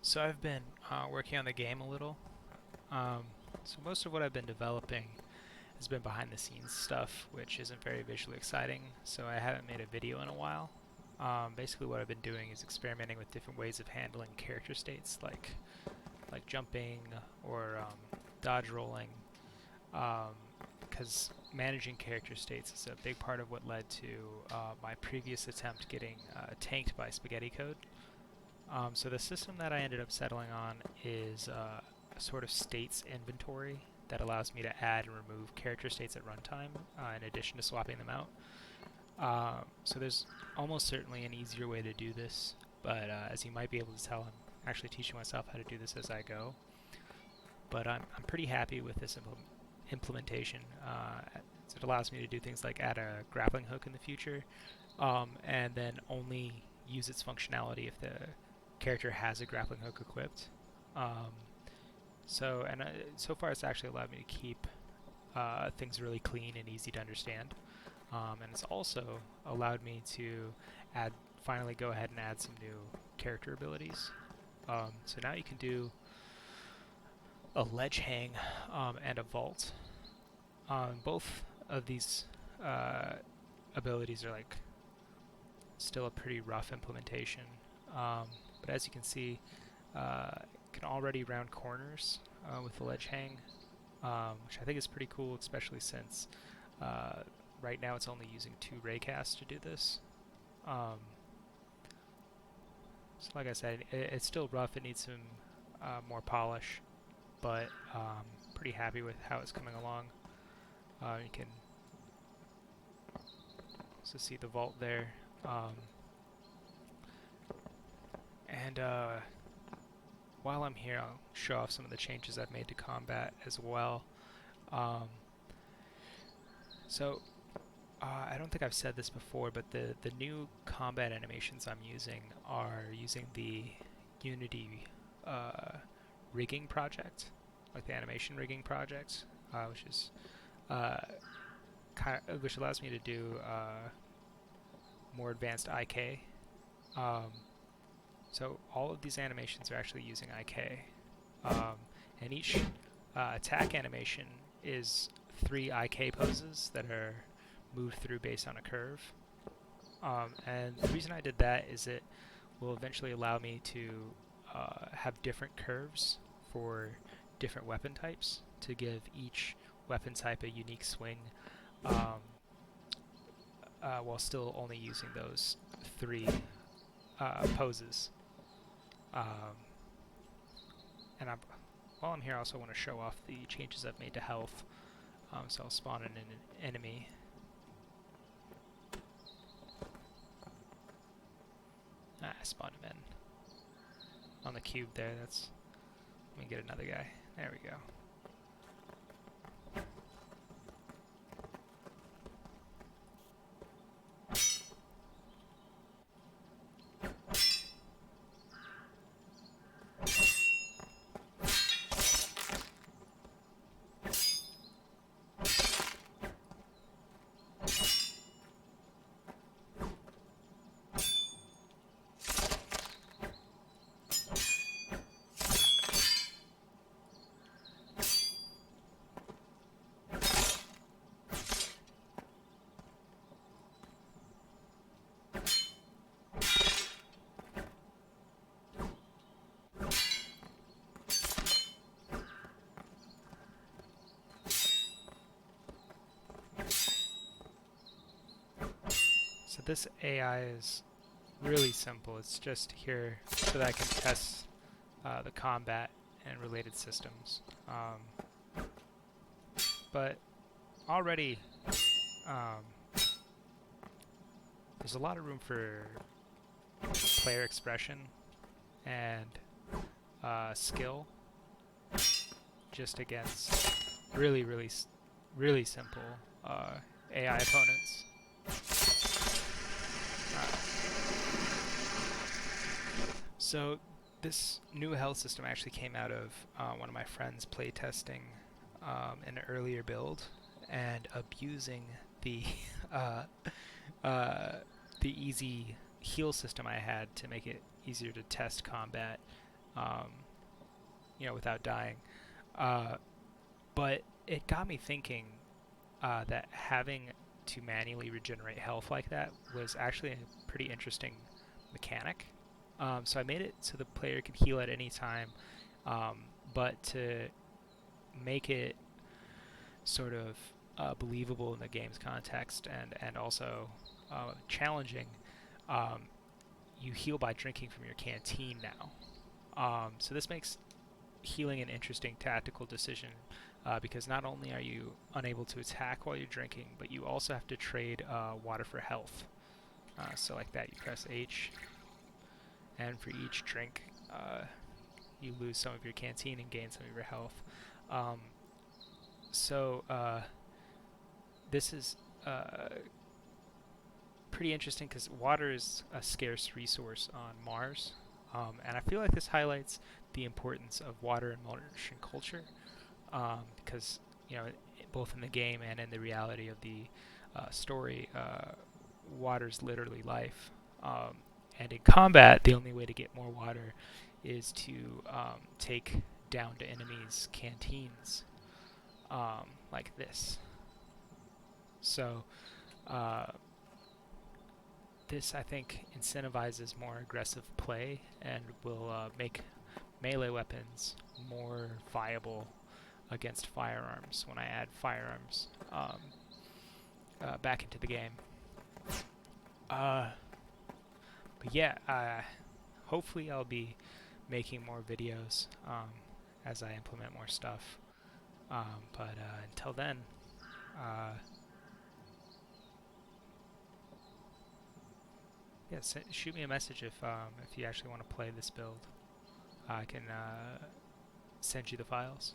So I've been working on the game a little. Um, so most of what I've been developing has been behind the scenes stuff, which isn't very visually exciting. So I haven't made a video in a while. Basically, what I've been doing is experimenting with different ways of handling character states, like jumping or dodge rolling, because managing character states is a big part of what led to my previous attempt getting tanked by Spaghetti Code. So the system that I ended up settling on is a sort of states inventory that allows me to add and remove character states at runtime in addition to swapping them out. So there's almost certainly an easier way to do this, but as you might be able to tell, I'm actually teaching myself how to do this as I go. But I'm pretty happy with this implementation. So it allows me to do things like add a grappling hook in the future, and then only use its functionality if the character has a grappling hook equipped. Um, so far it's actually allowed me to keep things really clean and easy to understand. And it's also allowed me to add, finally go ahead and add some new character abilities. So now you can do a ledge hang and a vault. Both of these uh, abilities are like still a pretty rough implementation. But as you can see, can already round corners with the ledge hang, which I think is pretty cool, especially since uh, right now it's only using 2 raycasts to do this. Um, so like I said, it's still rough. It needs some more polish, but pretty happy with how it's coming along. You can also see the vault there. And while I'm here, I'll show off some of the changes I've made to combat as well. Um, so I don't think I've said this before, but the new combat animations I'm using are using the Unity uh, rigging project, like the animation rigging project, which is uh, which allows me to do more advanced IK. Um, so all of these animations are actually using IK, um, and each attack animation is 3 IK poses that are moved through based on a curve. And the reason I did that is it will eventually allow me to have different curves for different weapon types to give each weapon type a unique swing, um, while still only using those 3 poses. Um, and while I'm here, I also want to show off the changes I've made to health. So I'll spawn in an enemy. I spawned him in on the cube there. Let me get another guy. There we go. So this AI is really simple. It's just here so that I can test the combat and related systems. But already um, there's a lot of room for player expression and skill just against really simple AI opponents. So this new health system actually came out of one of my friends playtesting an earlier build and abusing the uh, the easy heal system I had to make it easier to test combat um, without dying. Uh, but it got me thinking that having to manually regenerate health like that was actually a pretty interesting mechanic. So I made it so the player could heal at any time, but to make it sort of believable in the game's context and also challenging, um, you heal by drinking from your canteen now. So this makes healing an interesting tactical decision because not only are you unable to attack while you're drinking, but you also have to trade water for health. So like that, you press H, and for each drink, you lose some of your canteen and gain some of your health. Um, so this is pretty interesting because water is a scarce resource on Mars, and I feel like this highlights the importance of water in Martian culture, because both in the game and in the reality of the story, water's literally life. And in combat, the only way to get more water is to take down to enemies' canteens, like this. So uh, this, I think, incentivizes more aggressive play and will make melee weapons more viable against firearms when I add firearms back into the game. But yeah, hopefully I'll be making more videos as I implement more stuff. But until then, uh, yeah, shoot me a message if you actually want to play this build. I can send you the files.